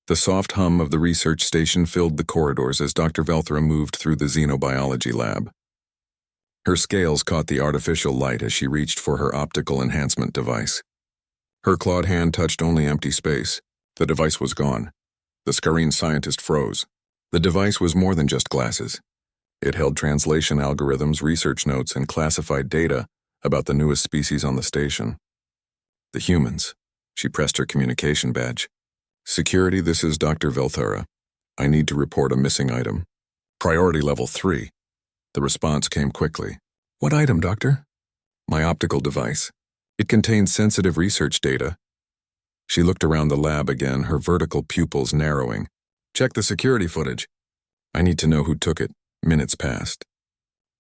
The soft hum of the research station filled the corridors as Dr. Velthera moved through the xenobiology lab. Her scales caught the artificial light as she reached for her optical enhancement device. Her clawed hand touched only empty space. The device was gone. The scurrying scientist froze. The device was more than just glasses. It held translation algorithms, research notes, and classified data about the newest species on the station. The humans. She pressed her communication badge. Security, this is Dr. Velthera. I need to report a missing item. Priority level 3. The response came quickly. What item, Doctor? My optical device. It contains sensitive research data. She looked around the lab again, her vertical pupils narrowing. Check the security footage. I need to know who took it. Minutes passed.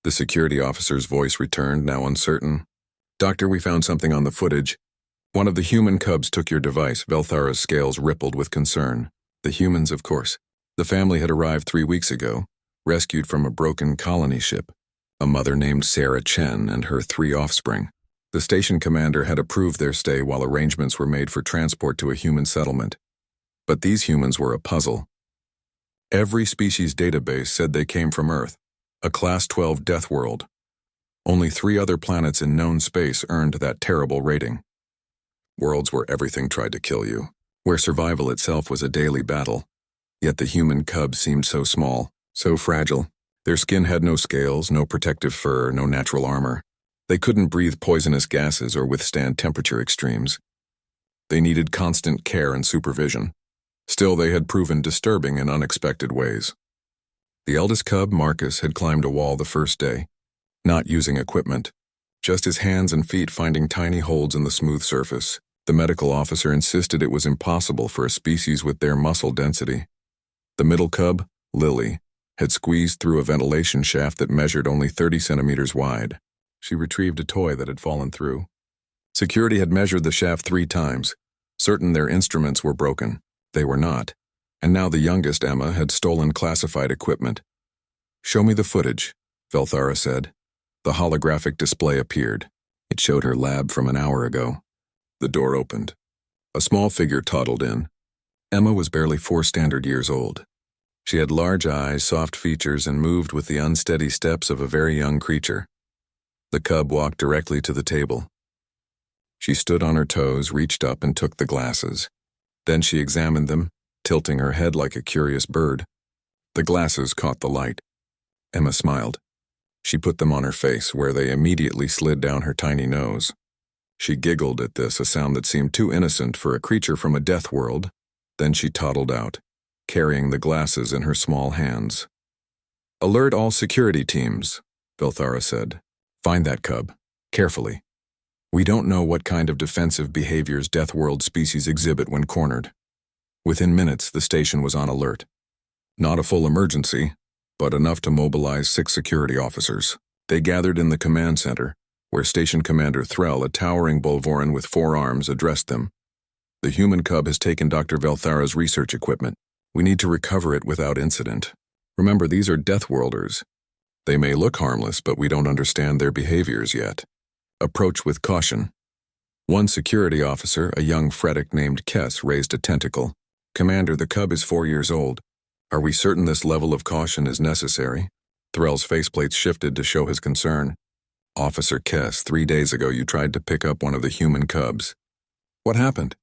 The security officer's voice returned, now uncertain. Doctor, we found something on the footage. One of the human cubs took your device. Velthera's scales rippled with concern. The humans, of course. The family had arrived 3 weeks ago, rescued from a broken colony ship. A mother named Sarah Chen and her 3 offspring. The station commander had approved their stay while arrangements were made for transport to a human settlement. But these humans were a puzzle. Every species database said they came from Earth, a Class 12 death world. Only 3 other planets in known space earned that terrible rating. Worlds where everything tried to kill you, where survival itself was a daily battle. Yet the human cubs seemed so small, so fragile. Their skin had no scales, no protective fur, no natural armor. They couldn't breathe poisonous gases or withstand temperature extremes. They needed constant care and supervision. Still, they had proven disturbing in unexpected ways. The eldest cub, Marcus, had climbed a wall the first day, not using equipment, just his hands and feet finding tiny holes in the smooth surface. The medical officer insisted it was impossible for a species with their muscle density. The middle cub, Lily, had squeezed through a ventilation shaft that measured only 30 centimeters wide. She retrieved a toy that had fallen through. Security had measured the shaft 3 times, certain their instruments were broken. They were not, and now the youngest, Emma, had stolen classified equipment. Show me the footage, Velthera said. The holographic display appeared. It showed her lab from an hour ago. The door opened. A small figure toddled in. Emma was barely 4 standard years old. She had large eyes, soft features, and moved with the unsteady steps of a very young creature. The cub walked directly to the table. She stood on her toes, reached up, and took the glasses. Then she examined them, tilting her head like a curious bird. The glasses caught the light. Emma smiled. She put them on her face, where they immediately slid down her tiny nose. She giggled at this, a sound that seemed too innocent for a creature from a death world. Then she toddled out, carrying the glasses in her small hands. Alert all security teams, Velthera said. Find that cub, carefully. We don't know what kind of defensive behaviors death world species exhibit when cornered. Within minutes, the station was on alert. Not a full emergency, but enough to mobilize 6 security officers. They gathered in the command center, where Station Commander Threll, a towering Bolvoran with 4 arms, addressed them. The human cub has taken Dr. Velthera's research equipment. We need to recover it without incident. Remember, these are death worlders. They may look harmless, but we don't understand their behaviors yet. Approach with caution. One security officer, a young Fredic named Kess, raised a tentacle. Commander, the cub is 4 years old. Are we certain this level of caution is necessary? Threll's faceplates shifted to show his concern. Officer Kess, 3 days ago you tried to pick up one of the human cubs. What happened?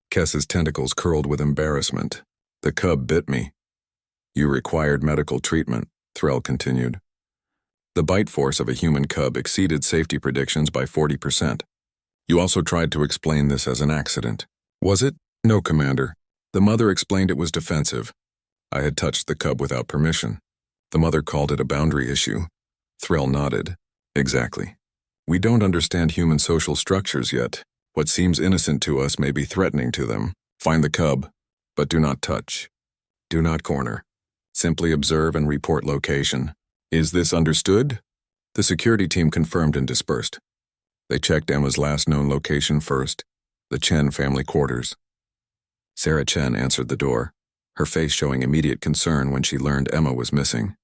Kess's tentacles curled with embarrassment. The cub bit me. You required medical treatment, Threll continued. The bite force of a human cub exceeded safety predictions by 40%. You also tried to explain this as an accident. Was it? No, Commander. The mother explained it was defensive. I had touched the cub without permission. The mother called it a boundary issue. Threll nodded. Exactly. We don't understand human social structures yet. What seems innocent to us may be threatening to them. Find the cub, but do not touch. Do not corner. Simply observe and report location. Is this understood? The security team confirmed and dispersed. They checked Emma's last known location first, the Chen family quarters. Sarah Chen answered the door, her face showing immediate concern when she learned Emma was missing.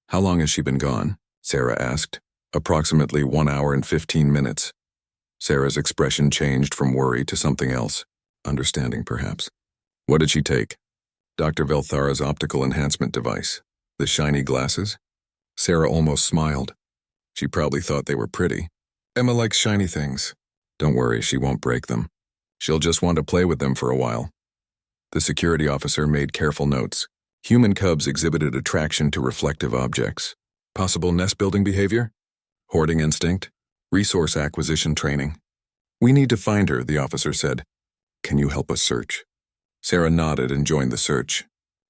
How long has she been gone? Sarah asked. Approximately 1 hour and 15 minutes. Sarah's expression changed from worry to something else, understanding perhaps. What did she take? Dr. Velthara's optical enhancement device. The shiny glasses? Sarah almost smiled. She probably thought they were pretty. Emma likes shiny things. Don't worry, she won't break them. She'll just want to play with them for a while. The security officer made careful notes. Human cubs exhibited attraction to reflective objects. Possible nest-building behavior? Hoarding instinct? Resource acquisition training? We need to find her, the officer said. Can you help us search? Sarah nodded and joined the search.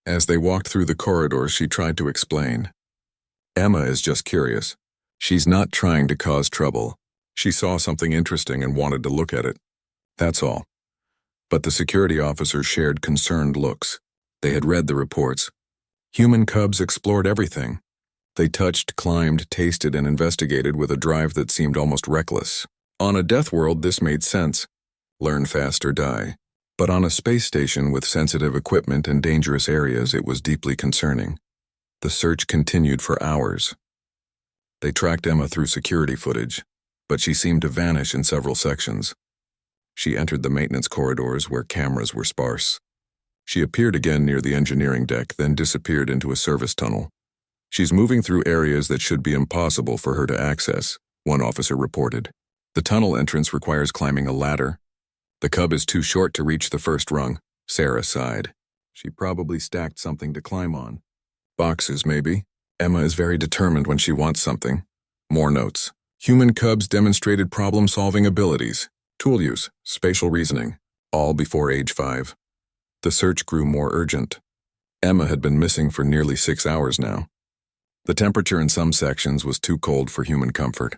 As they walked through the corridors, she tried to explain. Emma is just curious. She's not trying to cause trouble. She saw something interesting and wanted to look at it. That's all. But the security officers shared concerned looks. They had read the reports. Human cubs explored everything. They touched, climbed, tasted, and investigated with a drive that seemed almost reckless. On a death world, this made sense. Learn fast or die. But on a space station with sensitive equipment and dangerous areas, it was deeply concerning. The search continued for hours. They tracked Emma through security footage, but she seemed to vanish in several sections. She entered the maintenance corridors where cameras were sparse. She appeared again near the engineering deck, then disappeared into a service tunnel. She's moving through areas that should be impossible for her to access, one officer reported. The tunnel entrance requires climbing a ladder. The cub is too short to reach the first rung, Sarah sighed. She probably stacked something to climb on. Boxes, maybe. Emma is very determined when she wants something. More notes. Human cubs demonstrated problem-solving abilities, tool use, spatial reasoning, all before age 5. The search grew more urgent. Emma had been missing for nearly 6 hours now. The temperature in some sections was too cold for human comfort.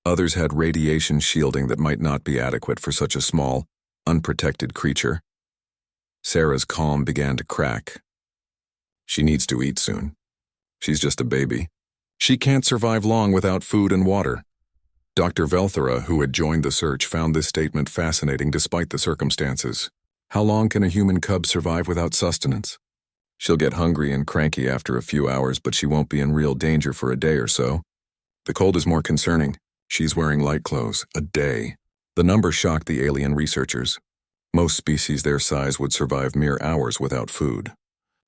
Others had radiation shielding that might not be adequate for such a small, unprotected creature. Sarah's calm began to crack. She needs to eat soon. She's just a baby. She can't survive long without food and water. Dr. Velthara, who had joined the search, found this statement fascinating despite the circumstances. How long can a human cub survive without sustenance? She'll get hungry and cranky after a few hours, but she won't be in real danger for a day or so. The cold is more concerning. She's wearing light clothes. A day. The number shocked the alien researchers. Most species their size would survive mere hours without food.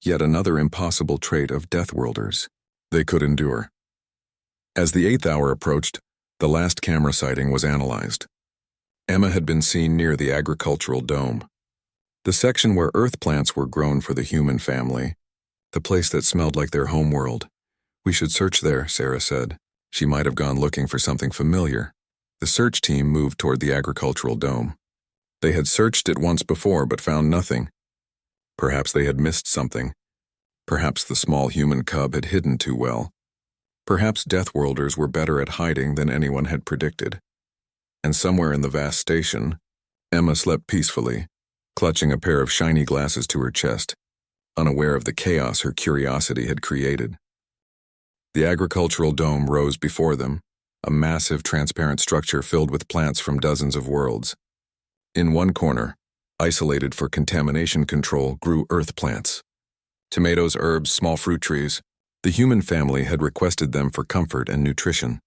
Yet another impossible trait of Deathworlders. They could endure. As the 8th hour approached, the last camera sighting was analyzed. Emma had been seen near the agricultural dome. The section where earth plants were grown for the human family. The place that smelled like their home world. We should search there, Sarah said. She might have gone looking for something familiar. The search team moved toward the agricultural dome. They had searched it once before but found nothing. Perhaps they had missed something. Perhaps the small human cub had hidden too well. Perhaps Deathworlders were better at hiding than anyone had predicted. And somewhere in the vast station, Emma slept peacefully, clutching a pair of shiny glasses to her chest, unaware of the chaos her curiosity had created. The agricultural dome rose before them, a massive transparent structure filled with plants from dozens of worlds. In one corner, isolated for contamination control, grew earth plants. Tomatoes, herbs, small fruit trees. The human family had requested them for comfort and nutrition.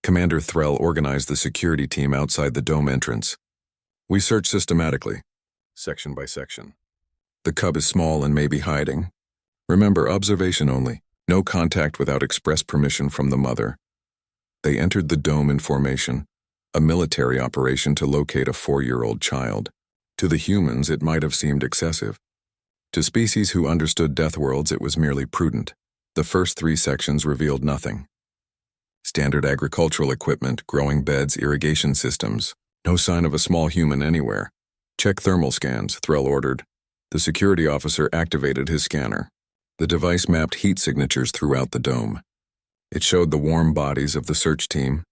Commander Threll organized the security team outside the dome entrance. We search systematically, section by section. The cub is small and may be hiding. Remember, observation only. No contact without express permission from the mother. They entered the dome in formation, a military operation to locate a 4-year-old child. To the humans, it might have seemed excessive. To species who understood Deathworlds, it was merely prudent. The first 3 sections revealed nothing. Standard agricultural equipment, growing beds, irrigation systems. No sign of a small human anywhere. Check thermal scans, Threll ordered. The security officer activated his scanner. The device mapped heat signatures throughout the dome. It showed the warm bodies of the search team,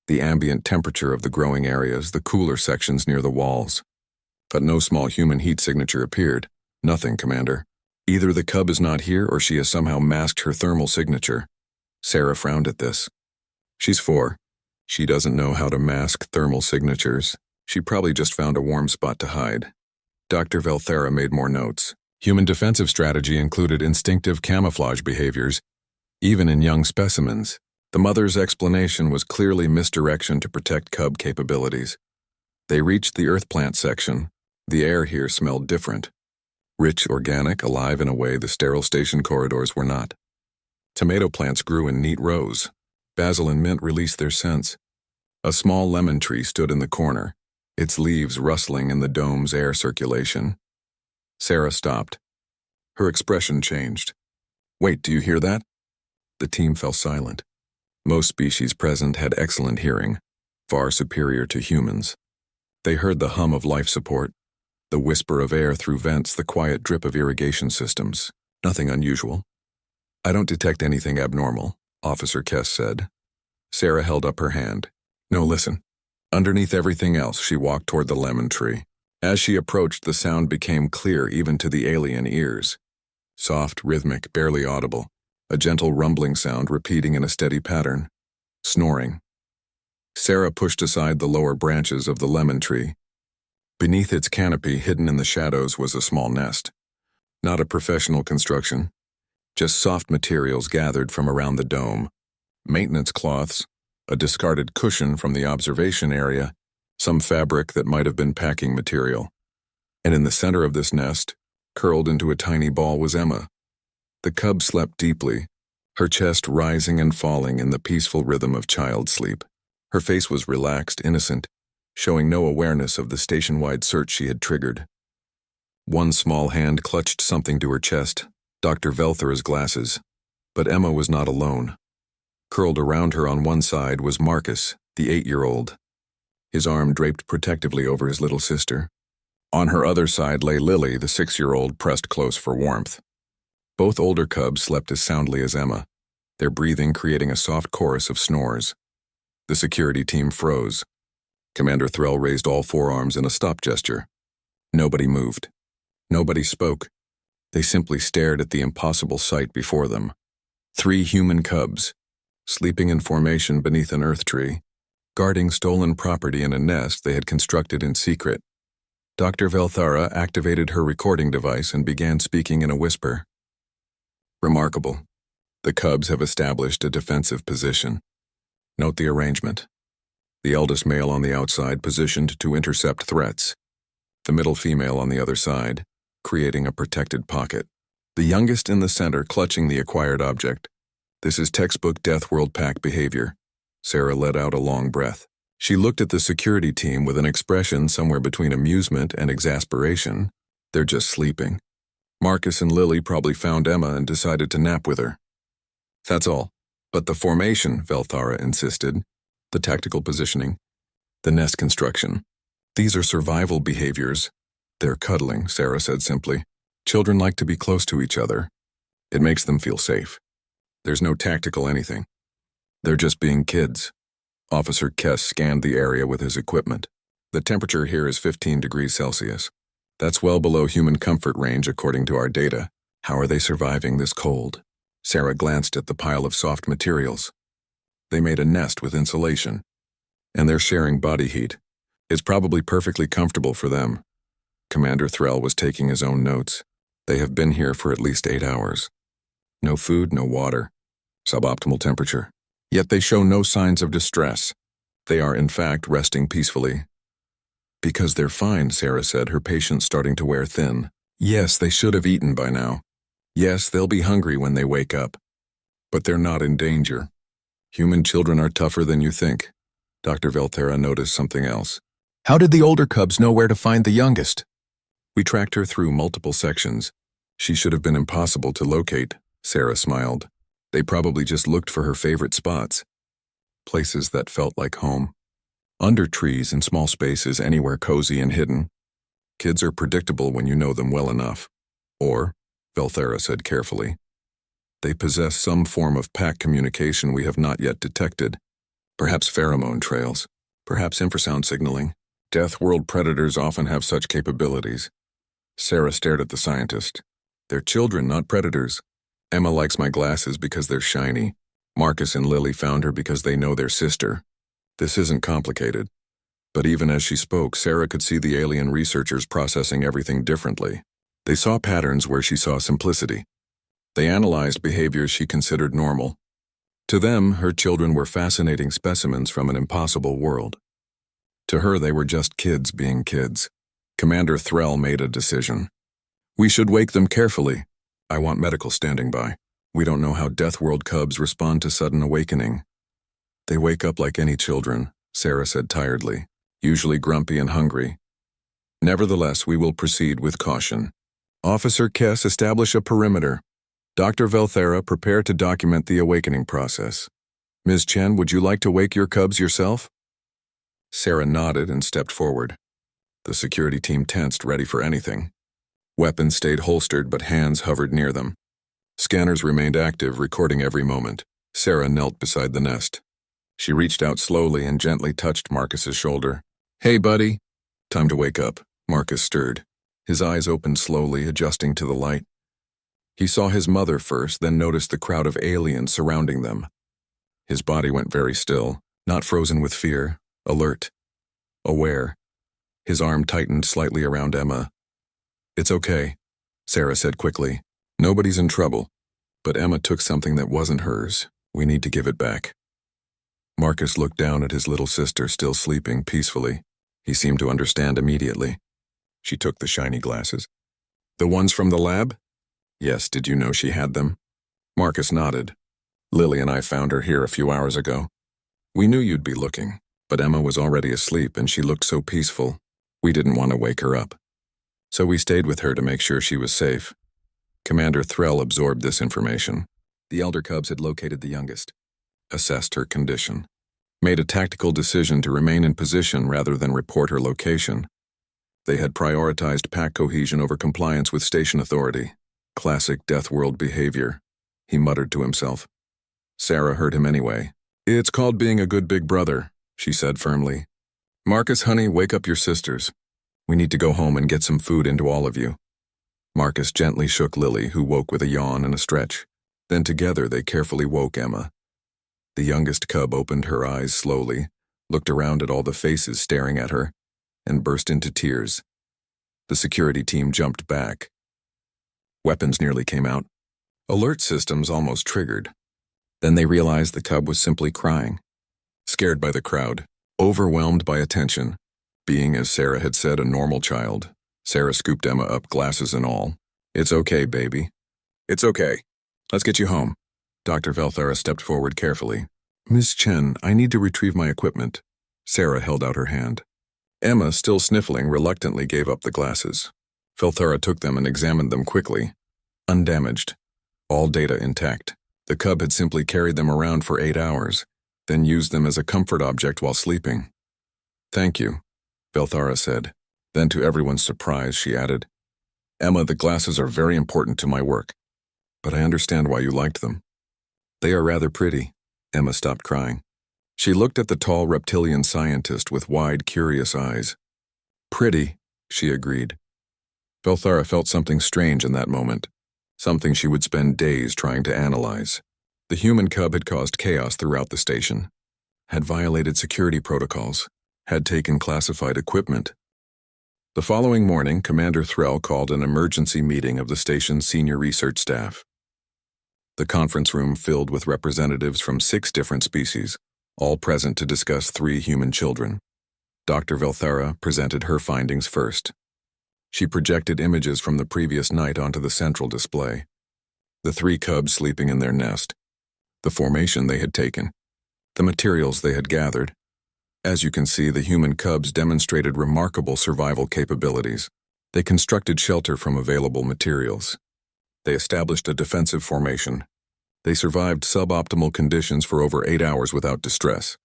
the ambient temperature of the growing areas, the cooler sections near the walls. But no small human heat signature appeared. Nothing, Commander. Either the cub is not here or she has somehow masked her thermal signature. Sarah frowned at this. She's 4. She doesn't know how to mask thermal signatures. She probably just found a warm spot to hide. Dr. Velthara made more notes. Human defensive strategy included instinctive camouflage behaviors, even in young specimens. The mother's explanation was clearly misdirection to protect cub capabilities. They reached the earth plant section. The air here smelled different. Rich, organic, alive in a way the sterile station corridors were not. Tomato plants grew in neat rows. Basil and mint released their scents. A small lemon tree stood in the corner, its leaves rustling in the dome's air circulation. Sarah stopped. Her expression changed. "Wait, do you hear that?" The team fell silent. Most species present had excellent hearing, far superior to humans. They heard the hum of life support, the whisper of air through vents, the quiet drip of irrigation systems. Nothing unusual. "I don't detect anything abnormal," Officer Kess said. Sarah held up her hand. "No, listen." Underneath everything else, she walked toward the lemon tree. As she approached, the sound became clear even to the alien ears. Soft, rhythmic, barely audible, a gentle rumbling sound repeating in a steady pattern. Snoring. Sarah pushed aside the lower branches of the lemon tree. Beneath its canopy, hidden in the shadows, was a small nest. Not a professional construction, just soft materials gathered from around the dome. Maintenance cloths, a discarded cushion from the observation area, some fabric that might have been packing material. And in the center of this nest, curled into a tiny ball, was Emma. The cub slept deeply, her chest rising and falling in the peaceful rhythm of child sleep. Her face was relaxed, innocent, showing no awareness of the station-wide search she had triggered. One small hand clutched something to her chest, Dr. Velthera's glasses. But Emma was not alone. Curled around her on one side was Marcus, the 8-year-old. His arm draped protectively over his little sister. On her other side lay Lily, the 6-year-old, pressed close for warmth. Both older cubs slept as soundly as Emma, their breathing creating a soft chorus of snores. The security team froze. Commander Threll raised all 4 arms in a stop gesture. Nobody moved. Nobody spoke. They simply stared at the impossible sight before them. 3 human cubs, sleeping in formation beneath an earth tree, guarding stolen property in a nest they had constructed in secret. Dr. Velthera activated her recording device and began speaking in a whisper. "Remarkable. The cubs have established a defensive position. Note the arrangement. The eldest male on the outside positioned to intercept threats. The middle female on the other side, creating a protected pocket. The youngest in the center clutching the acquired object. This is textbook Death World Pack behavior." Sarah let out a long breath. She looked at the security team with an expression somewhere between amusement and exasperation. They're just sleeping. Marcus and Lily probably found Emma and decided to nap with her. That's all. But the formation, Velthera insisted. The tactical positioning. The nest construction. These are survival behaviors. They're cuddling, Sarah said simply. Children like to be close to each other. It makes them feel safe. There's no tactical anything. They're just being kids. Officer Kess scanned the area with his equipment. The temperature here is 15 degrees Celsius. That's well below human comfort range according to our data. How are they surviving this cold? Sarah glanced at the pile of soft materials. They made a nest with insulation. And they're sharing body heat. It's probably perfectly comfortable for them. Commander Threll was taking his own notes. They have been here for at least 8 hours. No food, no water. Suboptimal temperature. Yet they show no signs of distress. They are, in fact, resting peacefully. Because they're fine, Sarah said, her patience starting to wear thin. Yes, they should have eaten by now. Yes, they'll be hungry when they wake up. But they're not in danger. Human children are tougher than you think. Dr. Velthera noticed something else. How did the older cubs know where to find the youngest? We tracked her through multiple sections. She should have been impossible to locate, Sarah smiled. They probably just looked for her favorite spots. Places that felt like home. Under trees in small spaces, anywhere cozy and hidden. Kids are predictable when you know them well enough. Or, Velthera said carefully, they possess some form of pack communication we have not yet detected. Perhaps pheromone trails. Perhaps infrasound signaling. Death World predators often have such capabilities. Sarah stared at the scientist. They're children, not predators. Emma likes my glasses because they're shiny. Marcus and Lily found her because they know their sister. This isn't complicated. But even as she spoke, Sarah could see the alien researchers processing everything differently. They saw patterns where she saw simplicity. They analyzed behaviors she considered normal. To them, her children were fascinating specimens from an impossible world. To her, they were just kids being kids. Commander Threll made a decision. We should wake them carefully. I want medical standing by. We don't know how Death World cubs respond to sudden awakening. They wake up like any children, Sarah said tiredly, usually grumpy and hungry. Nevertheless, we will proceed with caution. Officer Kess, establish a perimeter. Dr. Velthera, prepare to document the awakening process. Ms. Chen, would you like to wake your cubs yourself? Sarah nodded and stepped forward. The security team tensed, ready for anything. Weapons stayed holstered, but hands hovered near them. Scanners remained active, recording every moment. Sarah knelt beside the nest. She reached out slowly and gently touched Marcus's shoulder. Hey, buddy. Time to wake up. Marcus stirred. His eyes opened slowly, adjusting to the light. He saw his mother first, then noticed the crowd of aliens surrounding them. His body went very still, not frozen with fear, alert, aware. His arm tightened slightly around Emma. It's okay, Sarah said quickly. Nobody's in trouble. But Emma took something that wasn't hers. We need to give it back. Marcus looked down at his little sister still sleeping peacefully. He seemed to understand immediately. She took the shiny glasses. The ones from the lab? Yes, did you know she had them? Marcus nodded. Lily and I found her here a few hours ago. We knew you'd be looking, but Emma was already asleep and she looked so peaceful. We didn't want to wake her up. So we stayed with her to make sure she was safe. Commander Threll absorbed this information. The elder cubs had located the youngest, assessed her condition, made a tactical decision to remain in position rather than report her location. They had prioritized pack cohesion over compliance with station authority. Classic Death World behavior, he muttered to himself. Sarah heard him anyway. It's called being a good big brother, she said firmly. Marcus, honey, wake up your sisters. We need to go home and get some food into all of you. Marcus gently shook Lily, who woke with a yawn and a stretch. Then together they carefully woke Emma. The youngest cub opened her eyes slowly, looked around at all the faces staring at her, and burst into tears. The security team jumped back. Weapons nearly came out. Alert systems almost triggered. Then they realized the cub was simply crying. Scared by the crowd, overwhelmed by attention. Being, as Sarah had said, a normal child, Sarah scooped Emma up, glasses and all. It's okay, baby. It's okay. Let's get you home. Dr. Velthera stepped forward carefully. Miss Chen, I need to retrieve my equipment. Sarah held out her hand. Emma, still sniffling, reluctantly gave up the glasses. Velthera took them and examined them quickly. Undamaged. All data intact. The cub had simply carried them around for 8 hours, then used them as a comfort object while sleeping. Thank you, Velthera said. Then to everyone's surprise, she added, Emma, the glasses are very important to my work, but I understand why you liked them. They are rather pretty. Emma stopped crying. She looked at the tall reptilian scientist with wide, curious eyes. Pretty, she agreed. Velthera felt something strange in that moment, something she would spend days trying to analyze. The human cub had caused chaos throughout the station, had violated security protocols, had taken classified equipment. The following morning, Commander Threll called an emergency meeting of the station's senior research staff. The conference room filled with representatives from 6 different species, all present to discuss 3 human children. Dr. Velthera presented her findings first. She projected images from the previous night onto the central display. The 3 cubs sleeping in their nest, the formation they had taken, the materials they had gathered. As you can see, the human cubs demonstrated remarkable survival capabilities. They constructed shelter from available materials. They established a defensive formation. They survived suboptimal conditions for over 8 hours without distress.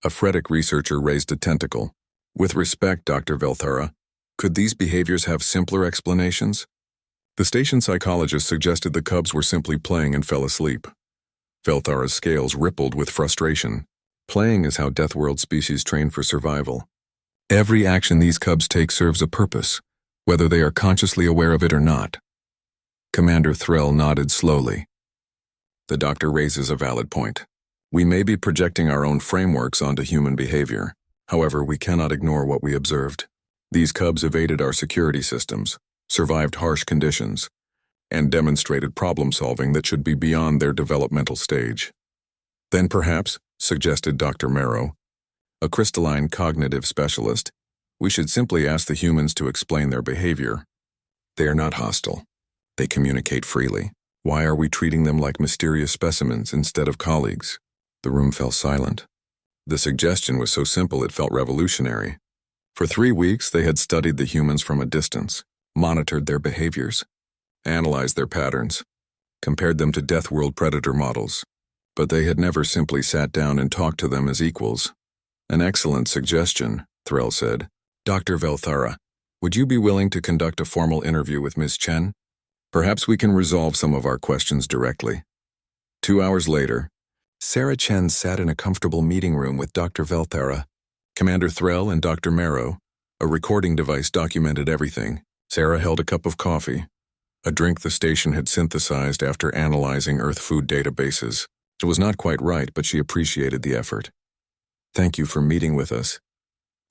A Fretic researcher raised a tentacle. With respect, Dr. Velthera, could these behaviors have simpler explanations? The station psychologist suggested the cubs were simply playing and fell asleep. Velthera's scales rippled with frustration. Playing is how Death World species train for survival. Every action these cubs take serves a purpose, whether they are consciously aware of it or not. Commander Threll nodded slowly. The doctor raises a valid point. We may be projecting our own frameworks onto human behavior. However, we cannot ignore what we observed. These cubs evaded our security systems, survived harsh conditions, and demonstrated problem-solving that should be beyond their developmental stage. Then perhaps, suggested Dr. Marrow, a crystalline cognitive specialist, we should simply ask the humans to explain their behavior. They are not hostile. They communicate freely. Why are we treating them like mysterious specimens instead of colleagues? The room fell silent. The suggestion was so simple it felt revolutionary. For 3 weeks, they had studied the humans from a distance, monitored their behaviors, analyzed their patterns, compared them to Death World predator models. But they had never simply sat down and talked to them as equals. An excellent suggestion, Threll said. Dr. Velthara, would you be willing to conduct a formal interview with Ms. Chen? Perhaps we can resolve some of our questions directly. 2 hours later, Sarah Chen sat in a comfortable meeting room with Dr. Velthara. Commander Threll and Dr. Marrow. A recording device documented everything. Sarah held a cup of coffee, a drink the station had synthesized after analyzing Earth food databases. It was not quite right, but she appreciated the effort. Thank you for meeting with us,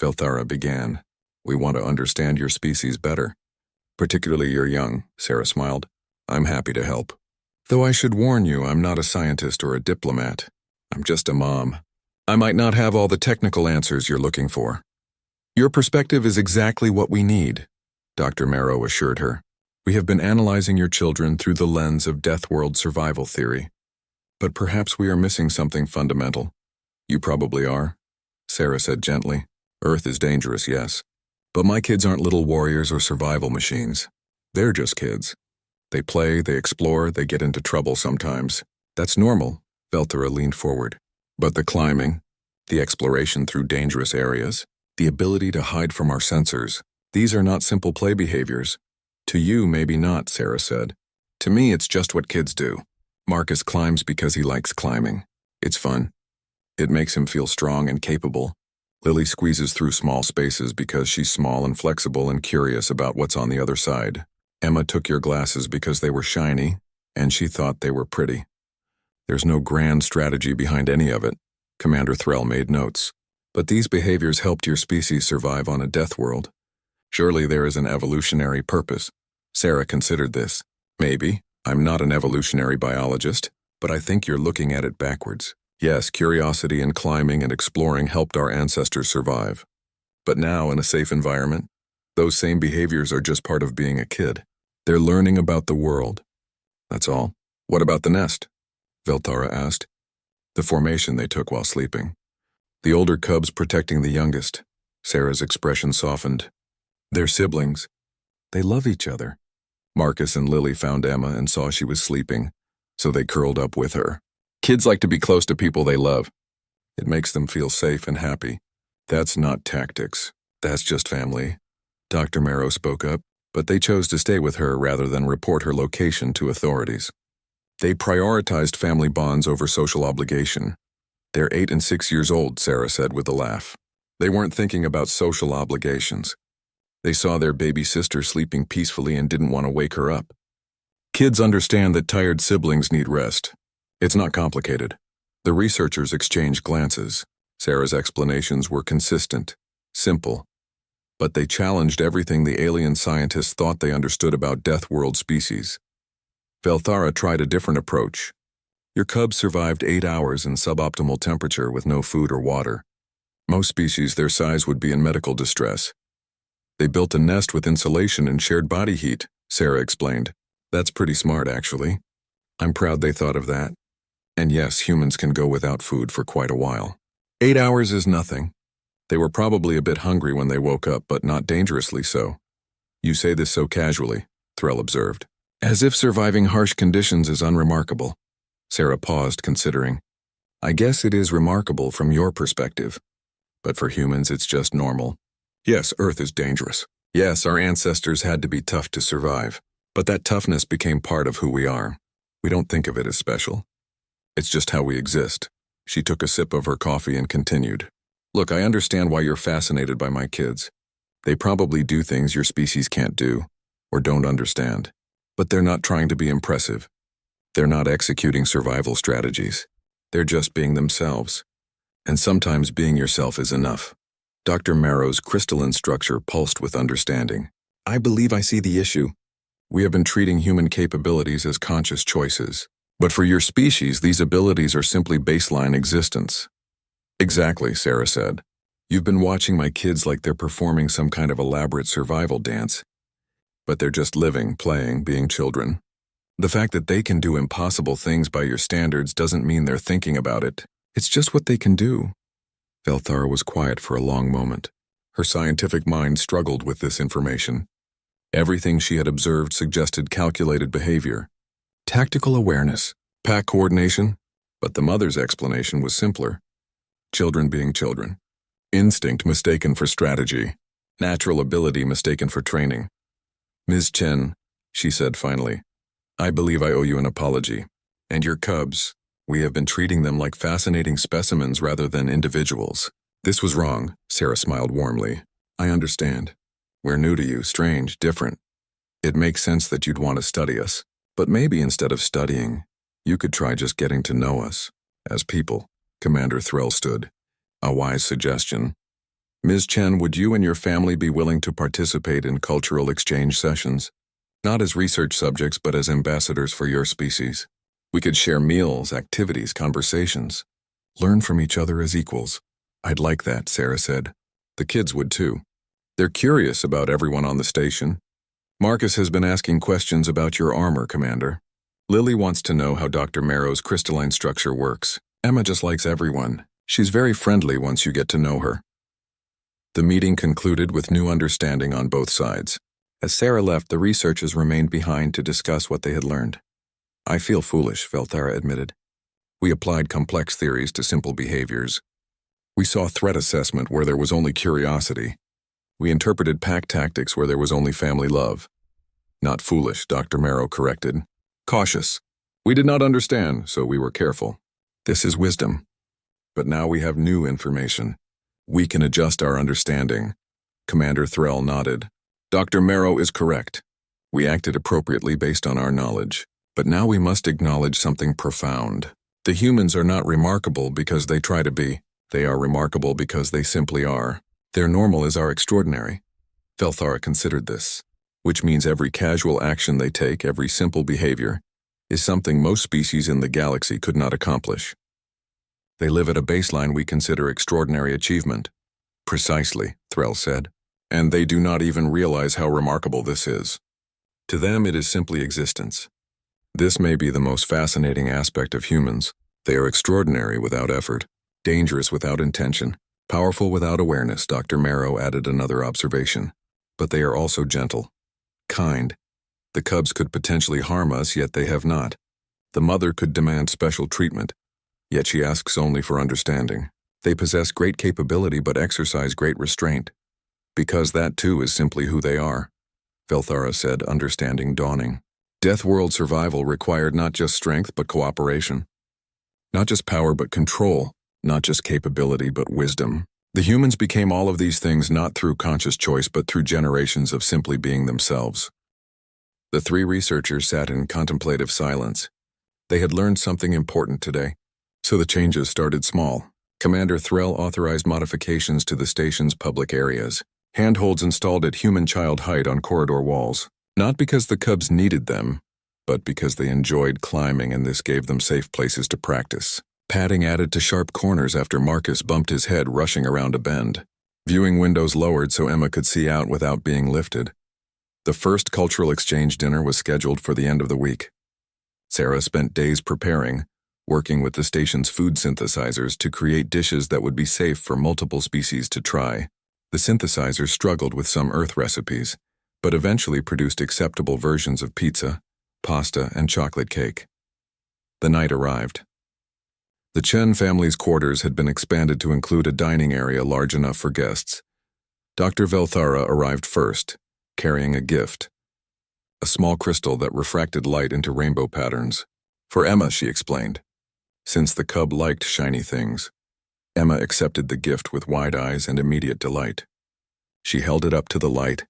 Velthara began. We want to understand your species better. Particularly your young, Sarah smiled. I'm happy to help. Though I should warn you, I'm not a scientist or a diplomat. I'm just a mom. I might not have all the technical answers you're looking for. Your perspective is exactly what we need, Dr. Marrow assured her. We have been analyzing your children through the lens of Death World survival theory. But perhaps we are missing something fundamental. You probably are, Sarah said gently. Earth is dangerous, yes. But my kids aren't little warriors or survival machines. They're just kids. They play, they explore, they get into trouble sometimes. That's normal, Velthara leaned forward. But the climbing, the exploration through dangerous areas, the ability to hide from our sensors, these are not simple play behaviors. To you, maybe not, Sarah said. To me, it's just what kids do. Marcus climbs because he likes climbing. It's fun. It makes him feel strong and capable. Lily squeezes through small spaces because she's small and flexible and curious about what's on the other side. Emma took your glasses because they were shiny, and she thought they were pretty. There's no grand strategy behind any of it, Commander Threll made notes. But these behaviors helped your species survive on a death world. Surely there is an evolutionary purpose. Sarah considered this. Maybe. I'm not an evolutionary biologist, but I think you're looking at it backwards. Yes, curiosity and climbing and exploring helped our ancestors survive. But now, in a safe environment, those same behaviors are just part of being a kid. They're learning about the world. That's all. What about the nest? Velthara asked. The formation they took while sleeping. The older cubs protecting the youngest. Sarah's expression softened. They're siblings. They love each other. Marcus and Lily found Emma and saw she was sleeping, so they curled up with her. Kids like to be close to people they love. It makes them feel safe and happy. That's not tactics. That's just family. Dr. Marrow spoke up, but they chose to stay with her rather than report her location to authorities. They prioritized family bonds over social obligation. They're 8 and 6 years old, Sarah said with a laugh. They weren't thinking about social obligations. They saw their baby sister sleeping peacefully and didn't want to wake her up. Kids understand that tired siblings need rest. It's not complicated. The researchers exchanged glances. Sarah's explanations were consistent, simple. But they challenged everything the alien scientists thought they understood about Death World species. Velthara tried a different approach. Your cubs survived 8 hours in suboptimal temperature with no food or water. Most species their size would be in medical distress. They built a nest with insulation and shared body heat, Sarah explained. That's pretty smart, actually. I'm proud they thought of that. And yes, humans can go without food for quite a while. 8 hours is nothing. They were probably a bit hungry when they woke up, but not dangerously so. You say this so casually, Threll observed. As if surviving harsh conditions is unremarkable. Sarah paused, considering. I guess it is remarkable from your perspective. But for humans, it's just normal. Yes, Earth is dangerous. Yes, our ancestors had to be tough to survive. But that toughness became part of who we are. We don't think of it as special. It's just how we exist. She took a sip of her coffee and continued. Look, I understand why you're fascinated by my kids. They probably do things your species can't do, or don't understand. But they're not trying to be impressive. They're not executing survival strategies. They're just being themselves. And sometimes being yourself is enough. Dr. Marrow's crystalline structure pulsed with understanding. I believe I see the issue. We have been treating human capabilities as conscious choices. But for your species, these abilities are simply baseline existence. Exactly, Sarah said. You've been watching my kids like they're performing some kind of elaborate survival dance. but they're just living, playing, being children. The fact that they can do impossible things by your standards doesn't mean they're thinking about it. It's just what they can do. Velthara was quiet for a long moment. Her scientific mind struggled with this information. Everything she had observed suggested calculated behavior, tactical awareness, pack coordination, but the mother's explanation was simpler. Children being children. Instinct mistaken for strategy. Natural ability mistaken for training. Ms. Chen, she said finally, I believe I owe you an apology. And your cubs, we have been treating them like fascinating specimens rather than individuals. This was wrong, Sarah smiled warmly. I understand. We're new to you, strange, different. It makes sense that you'd want to study us. But maybe instead of studying, you could try just getting to know us. As people, Commander Threll stood. A wise suggestion. Ms. Chen, would you and your family be willing to participate in cultural exchange sessions? Not as research subjects, but as ambassadors for your species. We could share meals, activities, conversations. Learn from each other as equals. I'd like that, Sarah said. The kids would too. They're curious about everyone on the station. Marcus has been asking questions about your armor, Commander. Lily wants to know how Dr. Marrow's crystalline structure works. Emma just likes everyone. She's very friendly once you get to know her. The meeting concluded with new understanding on both sides. As Sarah left, the researchers remained behind to discuss what they had learned. I feel foolish, Velthara admitted. We applied complex theories to simple behaviors. We saw threat assessment where there was only curiosity. We interpreted pack tactics where there was only family love. Not foolish, Dr. Marrow corrected. Cautious. We did not understand, so we were careful. This is wisdom. But now we have new information. We can adjust our understanding. Commander Threll nodded. Dr. Marrow is correct. We acted appropriately based on our knowledge. But now we must acknowledge something profound. The humans are not remarkable because they try to be. They are remarkable because they simply are. Their normal is our extraordinary. Velthara considered this, which means every casual action they take, every simple behavior, is something most species in the galaxy could not accomplish. They live at a baseline we consider extraordinary achievement. Precisely, Threll said. And they do not even realize how remarkable this is. To them it is simply existence. This may be the most fascinating aspect of humans. They are extraordinary without effort, dangerous without intention, powerful without awareness, Dr. Marrow added another observation. But they are also gentle, kind. The cubs could potentially harm us, yet they have not. The mother could demand special treatment, yet she asks only for understanding. They possess great capability but exercise great restraint. Because that too is simply who they are, Velthara said, understanding dawning. Death World survival required not just strength but cooperation. Not just power but control, not just capability but wisdom. The humans became all of these things not through conscious choice but through generations of simply being themselves. The three researchers sat in contemplative silence. They had learned something important today. So the changes started small. Commander Threll authorized modifications to the station's public areas. Handholds installed at human-child height on corridor walls. Not because the cubs needed them, but because they enjoyed climbing and this gave them safe places to practice. Padding added to sharp corners after Marcus bumped his head rushing around a bend. Viewing windows lowered so Emma could see out without being lifted. The first cultural exchange dinner was scheduled for the end of the week. Sarah spent days preparing, working with the station's food synthesizers to create dishes that would be safe for multiple species to try. The synthesizers struggled with some Earth recipes, but eventually produced acceptable versions of pizza, pasta, and chocolate cake. The night arrived. The Chen family's quarters had been expanded to include a dining area large enough for guests. Dr. Velthara arrived first, carrying a gift. A small crystal that refracted light into rainbow patterns. For Emma, she explained. Since the cub liked shiny things, Emma accepted the gift with wide eyes and immediate delight. She held it up to the light,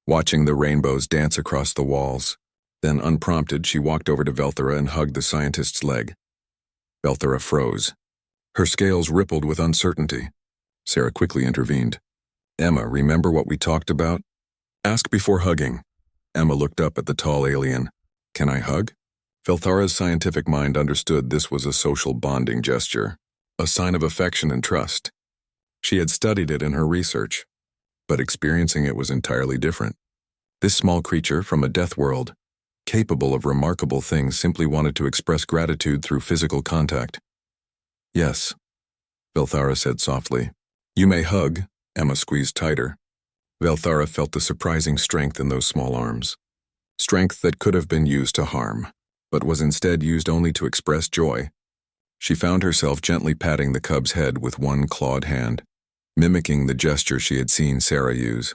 watching the rainbows dance across the walls. Then, unprompted, she walked over to Velthara and hugged the scientist's leg. Velthara froze. Her scales rippled with uncertainty. Sarah quickly intervened. Emma, remember what we talked about? Ask before hugging. Emma looked up at the tall alien. Can I hug? Velthara's scientific mind understood this was a social bonding gesture, a sign of affection and trust. She had studied it in her research, but experiencing it was entirely different. This small creature from a death world, capable of remarkable things, simply wanted to express gratitude through physical contact. Yes, Velthara said softly. You may hug. Emma squeezed tighter. Velthara felt the surprising strength in those small arms. Strength that could have been used to harm, but was instead used only to express joy. She found herself gently patting the cub's head with one clawed hand, mimicking the gesture she had seen Sarah use.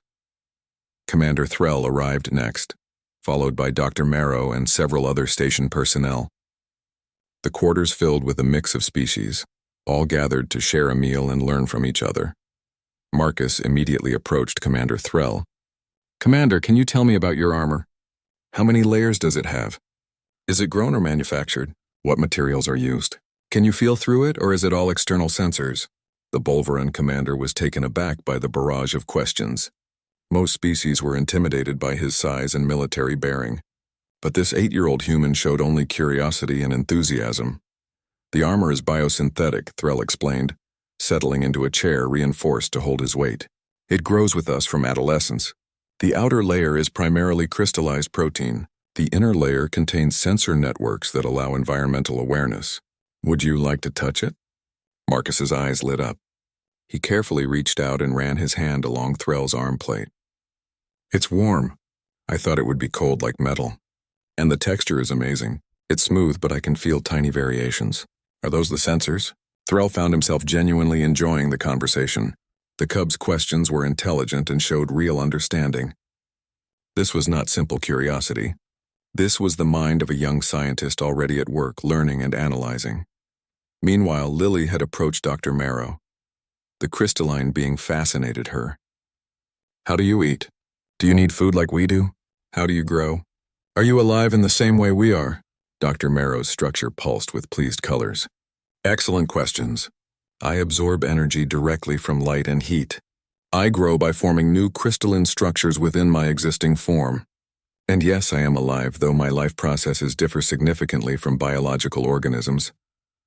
Commander Threll arrived next, followed by Dr. Marrow and several other station personnel. The quarters filled with a mix of species, all gathered to share a meal and learn from each other. Marcus immediately approached Commander Threll. Commander, can you tell me about your armor? How many layers does it have? Is it grown or manufactured? What materials are used? Can you feel through it, or is it all external sensors? The Bolveran commander was taken aback by the barrage of questions. Most species were intimidated by his size and military bearing, but this 8-year-old human showed only curiosity and enthusiasm. The armor is biosynthetic, Threll explained, settling into a chair reinforced to hold his weight. It grows with us from adolescence. The outer layer is primarily crystallized protein. The inner layer contains sensor networks that allow environmental awareness. Would you like to touch it? Marcus's eyes lit up. He carefully reached out and ran his hand along Threll's arm plate. It's warm. I thought it would be cold like metal. And the texture is amazing. It's smooth, but I can feel tiny variations. Are those the sensors? Threll found himself genuinely enjoying the conversation. The cub's questions were intelligent and showed real understanding. This was not simple curiosity. This was the mind of a young scientist already at work, learning and analyzing. Meanwhile, Lily had approached Dr. Marrow. The crystalline being fascinated her. How do you eat? Do you need food like we do? How do you grow? Are you alive in the same way we are? Dr. Marrow's structure pulsed with pleased colors. Excellent questions. I absorb energy directly from light and heat. I grow by forming new crystalline structures within my existing form. And yes, I am alive, though my life processes differ significantly from biological organisms.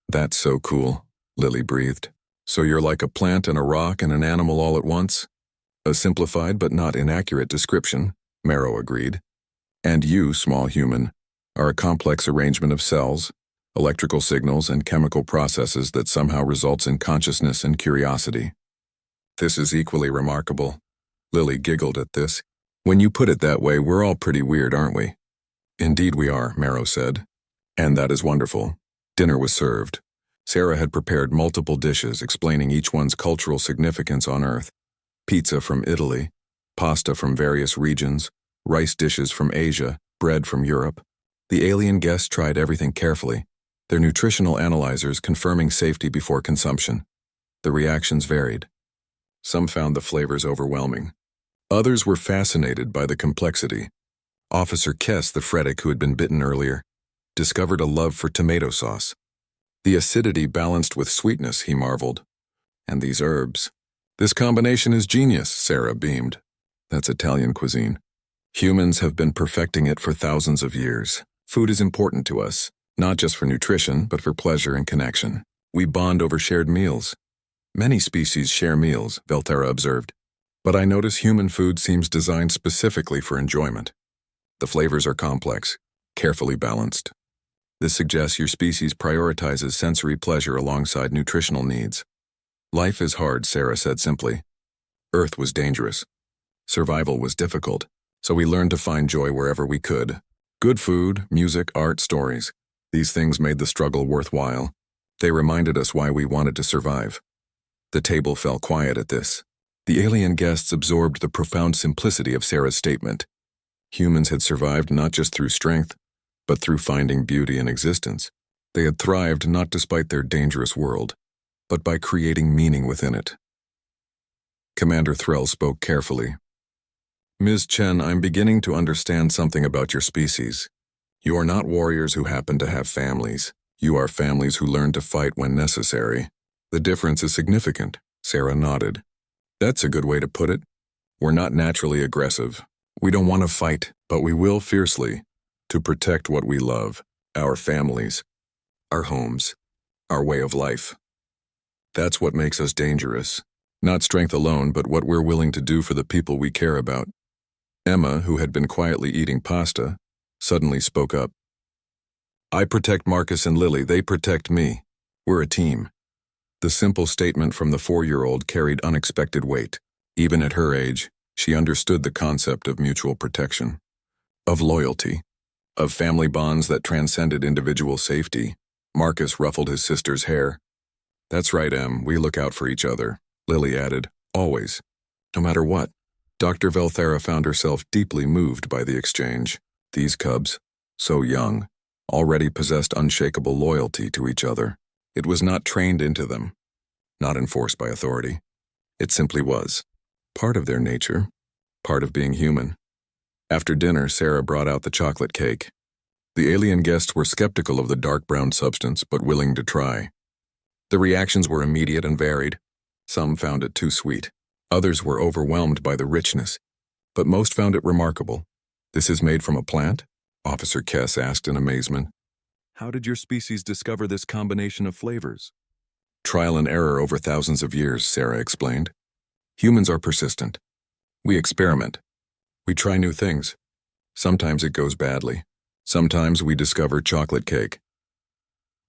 That's so cool, Lily breathed. So you're like a plant and a rock and an animal all at once? A simplified but not inaccurate description, Marrow agreed. And you, small human, are a complex arrangement of cells, electrical signals, and chemical processes that somehow results in consciousness and curiosity. This is equally remarkable. Lily giggled at this. When you put it that way, we're all pretty weird, aren't we? Indeed we are, Marrow said. And that is wonderful. Dinner was served. Sarah had prepared multiple dishes explaining each one's cultural significance on Earth. Pizza from Italy, pasta from various regions, rice dishes from Asia, bread from Europe. The alien guests tried everything carefully, their nutritional analyzers confirming safety before consumption. The reactions varied. Some found the flavors overwhelming. Others were fascinated by the complexity. Officer Kess, the Fretic who had been bitten earlier, discovered a love for tomato sauce. The acidity balanced with sweetness, he marveled. And these herbs. This combination is genius, Sarah beamed. That's Italian cuisine. Humans have been perfecting it for thousands of years. Food is important to us, not just for nutrition, but for pleasure and connection. We bond over shared meals. Many species share meals, Velthara observed. But I notice human food seems designed specifically for enjoyment. The flavors are complex, carefully balanced. This suggests your species prioritizes sensory pleasure alongside nutritional needs. Life is hard, Sarah said simply. Earth was dangerous. Survival was difficult, so we learned to find joy wherever we could. Good food, music, art, stories. These things made the struggle worthwhile. They reminded us why we wanted to survive. The table fell quiet at this. The alien guests absorbed the profound simplicity of Sarah's statement. Humans had survived not just through strength, but through finding beauty in existence. They had thrived not despite their dangerous world, but by creating meaning within it. Commander Threll spoke carefully. Ms. Chen, I'm beginning to understand something about your species. You are not warriors who happen to have families. You are families who learn to fight when necessary. The difference is significant, Sarah nodded. That's a good way to put it. We're not naturally aggressive. We don't want to fight, but we will fiercely, to protect what we love, our families, our homes, our way of life. That's what makes us dangerous. Not strength alone, but what we're willing to do for the people we care about. Emma, who had been quietly eating pasta, suddenly spoke up. I protect Marcus and Lily, they protect me. We're a team. The simple statement from the 4-year-old carried unexpected weight. Even at her age, she understood the concept of mutual protection, of loyalty, of family bonds that transcended individual safety. Marcus ruffled his sister's hair. That's right, Em, we look out for each other, Lily added, always. No matter what. Dr. Velthera found herself deeply moved by the exchange. These cubs, so young, already possessed unshakable loyalty to each other. It was not trained into them, not enforced by authority. It simply was. Part of their nature, part of being human. After dinner, Sarah brought out the chocolate cake. The alien guests were skeptical of the dark brown substance, but willing to try. The reactions were immediate and varied. Some found it too sweet. Others were overwhelmed by the richness, but most found it remarkable. This is made from a plant? Officer Kess asked in amazement. How did your species discover this combination of flavors? Trial and error over thousands of years, Sarah explained. Humans are persistent. We experiment. We try new things. Sometimes it goes badly. Sometimes we discover chocolate cake.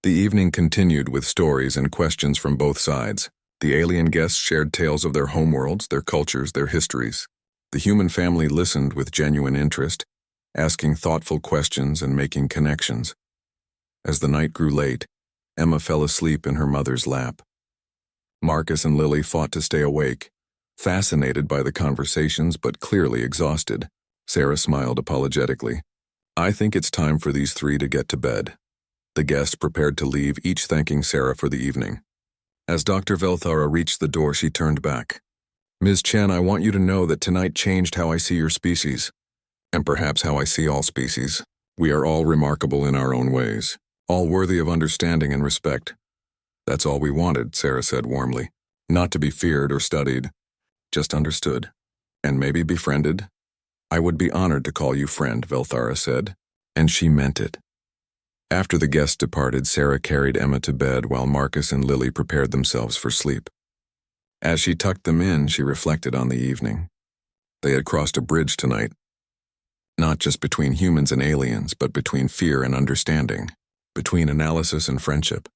The evening continued with stories and questions from both sides. The alien guests shared tales of their homeworlds, their cultures, their histories. The human family listened with genuine interest, asking thoughtful questions and making connections. As the night grew late, Emma fell asleep in her mother's lap. Marcus and Lily fought to stay awake, fascinated by the conversations but clearly exhausted. Sarah smiled apologetically. I think it's time for these 3 to get to bed. The guests prepared to leave, each thanking Sarah for the evening. As Dr. Velthara reached the door, she turned back. Ms. Chen, I want you to know that tonight changed how I see your species, and perhaps how I see all species. We are all remarkable in our own ways, all worthy of understanding and respect. That's all we wanted, Sarah said warmly. Not to be feared or studied, just understood, and maybe befriended. I would be honored to call you friend, Velthara said, and she meant it. After the guests departed, Sarah carried Emma to bed while Marcus and Lily prepared themselves for sleep. As she tucked them in, she reflected on the evening. They had crossed a bridge tonight, not just between humans and aliens, but between fear and understanding, between analysis and friendship.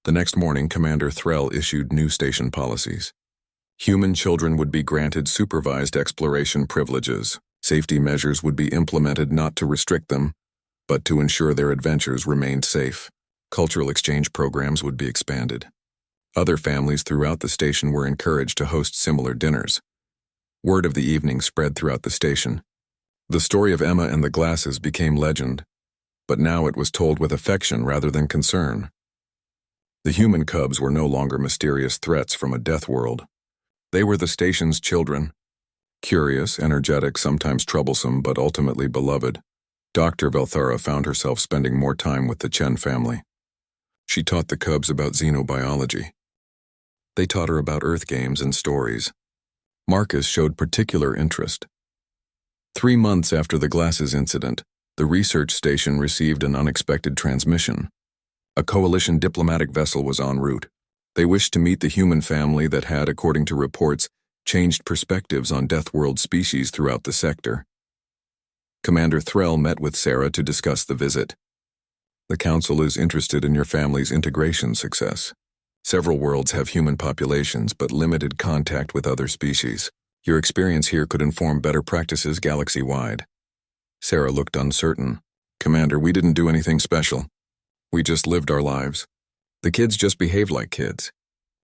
The next morning, Commander Threll issued new station policies. Human children would be granted supervised exploration privileges. Safety measures would be implemented not to restrict them, but to ensure their adventures remained safe. Cultural exchange programs would be expanded. Other families throughout the station were encouraged to host similar dinners. Word of the evening spread throughout the station. The story of Emma and the glasses became legend, but now it was told with affection rather than concern. The human cubs were no longer mysterious threats from a death world. They were the station's children. Curious, energetic, sometimes troublesome, but ultimately beloved. Dr. Velthara found herself spending more time with the Chen family. She taught the cubs about xenobiology. They taught her about Earth games and stories. Marcus showed particular interest. 3 months after the glasses incident, the research station received an unexpected transmission. A coalition diplomatic vessel was en route. They wished to meet the human family that had, according to reports, changed perspectives on Death World species throughout the sector. Commander Threll met with Sarah to discuss the visit. The Council is interested in your family's integration success. Several worlds have human populations but limited contact with other species. Your experience here could inform better practices galaxy-wide. Sarah looked uncertain. Commander, we didn't do anything special. We just lived our lives. The kids just behaved like kids.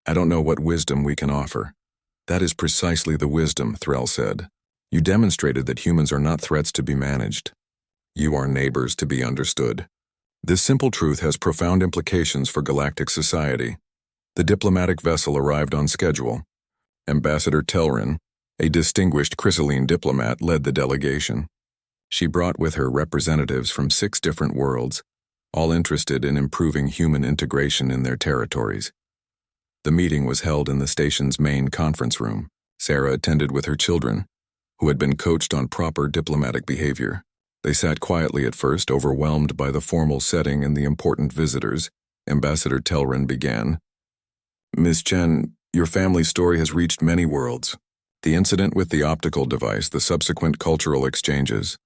I don't know what wisdom we can offer. That is precisely the wisdom, Threll said. You demonstrated that humans are not threats to be managed. You are neighbors to be understood. This simple truth has profound implications for galactic society. The diplomatic vessel arrived on schedule. Ambassador Telrin, a distinguished Chrysaline diplomat, led the delegation. She brought with her representatives from 6 different worlds, all interested in improving human integration in their territories. The meeting was held in the station's main conference room. Sarah attended with her children, who had been coached on proper diplomatic behavior. They sat quietly at first, overwhelmed by the formal setting and the important visitors. Ambassador Telrin began. Ms. Chen, your family's story has reached many worlds. The incident with the optical device, the subsequent cultural exchanges,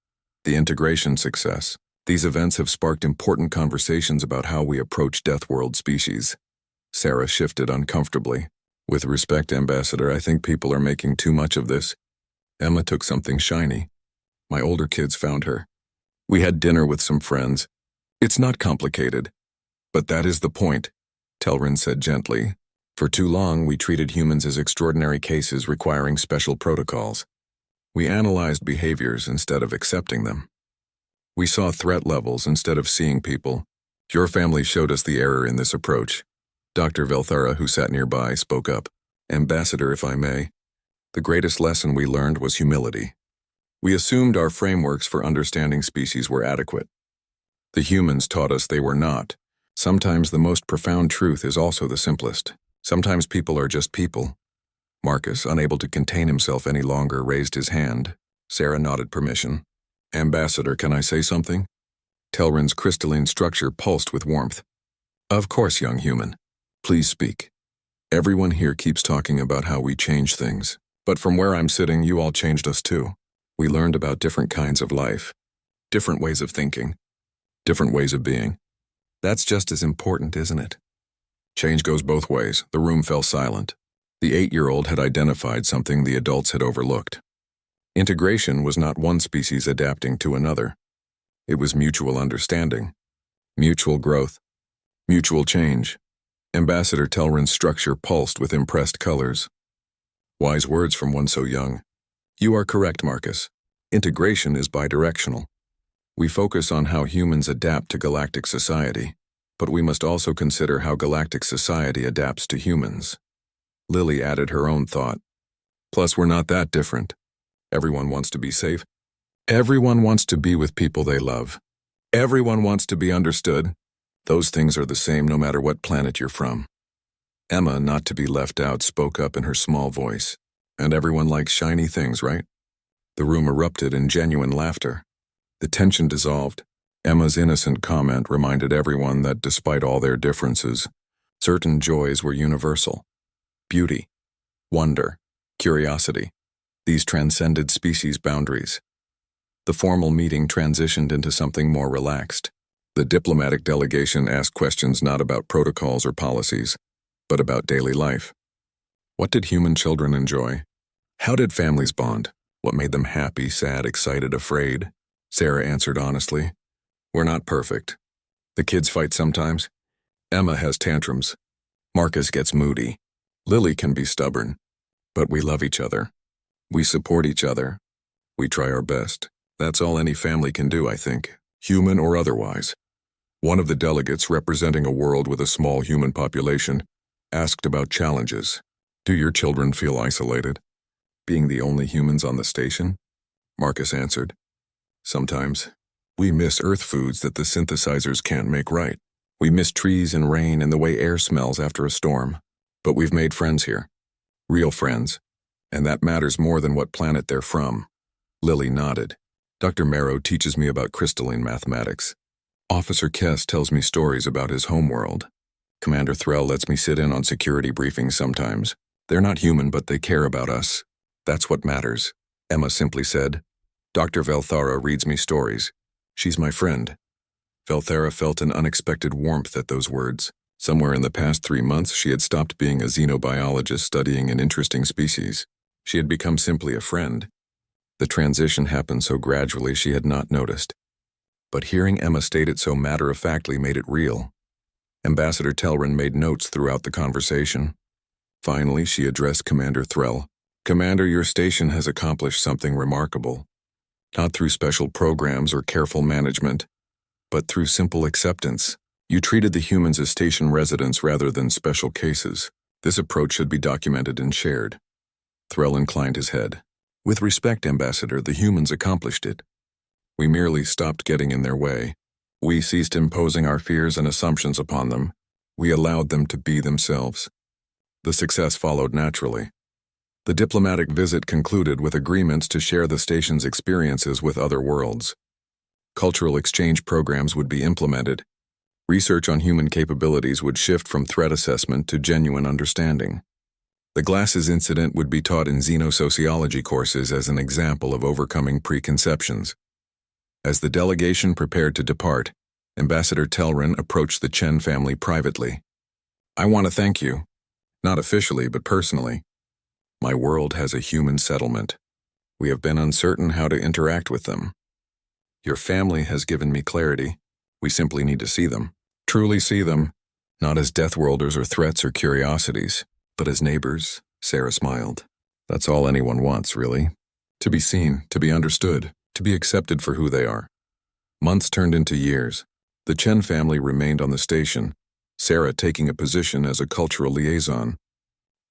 the integration success. These events have sparked important conversations about how we approach Deathworld species. Sarah shifted uncomfortably. With respect, Ambassador, I think people are making too much of this. Emma took something shiny. My older kids found her. We had dinner with some friends. It's not complicated. But that is the point, Telrin said gently. For too long, we treated humans as extraordinary cases requiring special protocols. We analyzed behaviors instead of accepting them. We saw threat levels instead of seeing people. Your family showed us the error in this approach. Dr. Velthara, who sat nearby, spoke up. Ambassador, if I may, the greatest lesson we learned was humility. We assumed our frameworks for understanding species were adequate. The humans taught us they were not. Sometimes the most profound truth is also the simplest. Sometimes people are just people. Marcus, unable to contain himself any longer, raised his hand. Sarah nodded permission. Ambassador, can I say something? Telrin's crystalline structure pulsed with warmth. Of course, young human. Please speak. Everyone here keeps talking about how we change things. But from where I'm sitting, you all changed us too. We learned about different kinds of life, different ways of thinking, different ways of being. That's just as important, isn't it? Change goes both ways. The room fell silent. The 8-year-old had identified something the adults had overlooked. Integration was not one species adapting to another. It was mutual understanding, mutual growth, mutual change. Ambassador Telrin's structure pulsed with impressed colors. Wise words from one so young. You are correct, Marcus. Integration is bidirectional. We focus on how humans adapt to galactic society, but we must also consider how galactic society adapts to humans. Lily added her own thought. Plus, we're not that different. Everyone wants to be safe. Everyone wants to be with people they love. Everyone wants to be understood. Those things are the same no matter what planet you're from. Emma, not to be left out, spoke up in her small voice. And everyone likes shiny things, right? The room erupted in genuine laughter. The tension dissolved. Emma's innocent comment reminded everyone that despite all their differences, certain joys were universal. Beauty, wonder, curiosity. These transcended species boundaries. The formal meeting transitioned into something more relaxed. The diplomatic delegation asked questions not about protocols or policies, but about daily life. What did human children enjoy? How did families bond? What made them happy, sad, excited, afraid? Sarah answered honestly. We're not perfect. The kids fight sometimes. Emma has tantrums. Marcus gets moody. Lily can be stubborn. But we love each other. We support each other. We try our best. That's all any family can do, I think, human or otherwise. One of the delegates, representing a world with a small human population, asked about challenges. Do your children feel isolated? Being the only humans on the station? Marcus answered. Sometimes. We miss Earth foods that the synthesizers can't make right. We miss trees and rain and the way air smells after a storm. But we've made friends here. Real friends. And that matters more than what planet they're from. Lily nodded. Dr. Marrow teaches me about crystalline mathematics. Officer Kess tells me stories about his homeworld. Commander Threll lets me sit in on security briefings sometimes. They're not human, but they care about us. That's what matters, Emma simply said. Dr. Velthara reads me stories. She's my friend. Velthara felt an unexpected warmth at those words. Somewhere in the past 3 months, she had stopped being a xenobiologist studying an interesting species. She had become simply a friend. The transition happened so gradually she had not noticed. But hearing Emma state it so matter-of-factly made it real. Ambassador Telrin made notes throughout the conversation. Finally, she addressed Commander Threll. Commander, your station has accomplished something remarkable. Not through special programs or careful management, but through simple acceptance. You treated the humans as station residents rather than special cases. This approach should be documented and shared. Threll inclined his head. With respect, Ambassador, the humans accomplished it. We merely stopped getting in their way. We ceased imposing our fears and assumptions upon them. We allowed them to be themselves. The success followed naturally. The diplomatic visit concluded with agreements to share the station's experiences with other worlds. Cultural exchange programs would be implemented. Research on human capabilities would shift from threat assessment to genuine understanding. The glasses incident would be taught in xenosociology courses as an example of overcoming preconceptions. As the delegation prepared to depart, Ambassador Telrin approached the Chen family privately. "I want to thank you. Not officially, but personally. My world has a human settlement. We have been uncertain how to interact with them. Your family has given me clarity. We simply need to see them. Truly see them, not as death worlders or threats or curiosities, but as neighbors," Sarah smiled. "That's all anyone wants, really. To be seen, to be understood, to be accepted for who they are." Months turned into years. The Chen family remained on the station, Sarah taking a position as a cultural liaison.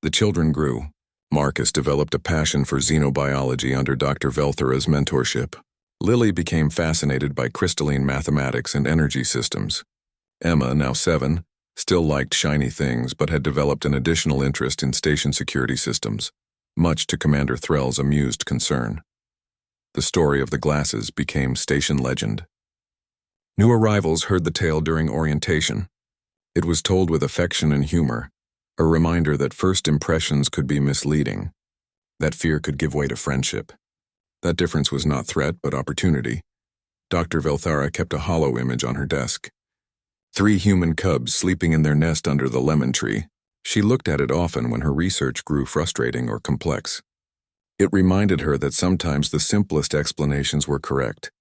The children grew. Marcus developed a passion for xenobiology under Dr. Velthera's mentorship. Lily became fascinated by crystalline mathematics and energy systems. Emma, now 7, still liked shiny things but had developed an additional interest in station security systems, much to Commander Threll's amused concern. The story of the glasses became station legend. New arrivals heard the tale during orientation. It was told with affection and humor, a reminder that first impressions could be misleading, that fear could give way to friendship. That difference was not threat but opportunity. Dr. Velthera kept a hollow image on her desk. 3 human cubs sleeping in their nest under the lemon tree. She looked at it often when her research grew frustrating or complex. It reminded her that sometimes the simplest explanations were correct.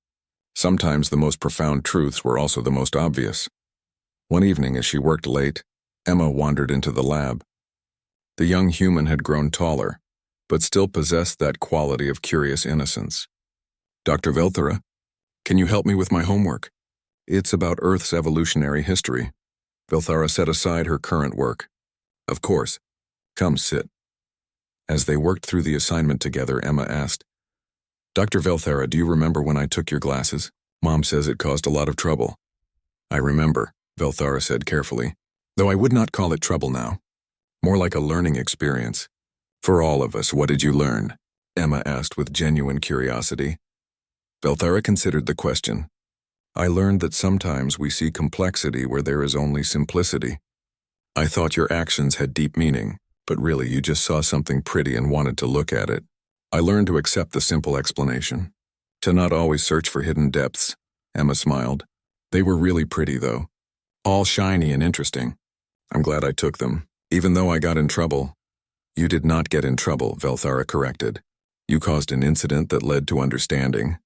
Sometimes the most profound truths were also the most obvious. One evening, as she worked late, Emma wandered into the lab. The young human had grown taller, but still possessed that quality of curious innocence. "Dr. Velthera, can you help me with my homework? It's about Earth's evolutionary history." Velthera set aside her current work. "Of course. Come, sit." As they worked through the assignment together, Emma asked, "Dr. Velthera, do you remember when I took your glasses? Mom says it caused a lot of trouble." "I remember," Velthera said carefully, "though I would not call it trouble now. More like a learning experience. For all of us, what did you learn?" Emma asked with genuine curiosity. Velthera considered the question. "I learned that sometimes we see complexity where there is only simplicity. I thought your actions had deep meaning, but really you just saw something pretty and wanted to look at it. I learned to accept the simple explanation. To not always search for hidden depths." Emma smiled. "They were really pretty, though. All shiny and interesting. I'm glad I took them, even though I got in trouble." "You did not get in trouble," Velthera corrected. "You caused an incident that led to understanding.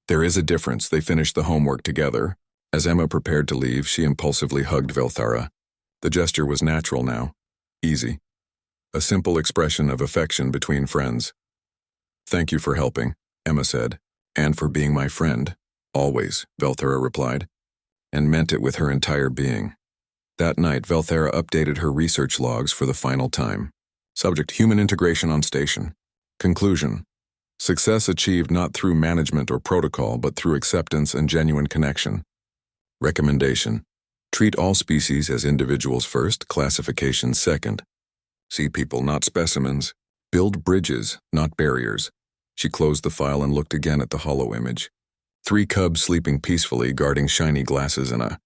There is a difference." They finished the homework together. As Emma prepared to leave, she impulsively hugged Velthera. The gesture was natural now. Easy. A simple expression of affection between friends. "Thank you for helping," Emma said. "And for being my friend. Always," Velthera replied, and meant it with her entire being. That night, Velthera updated her research logs for the final time. Subject: human integration on station. Conclusion: success achieved not through management or protocol, but through acceptance and genuine connection. Recommendation: treat all species as individuals first, classification second. See people, not specimens. Build bridges, not barriers. She closed the file and looked again at the hollow image. 3 cubs sleeping peacefully, guarding shiny glasses in a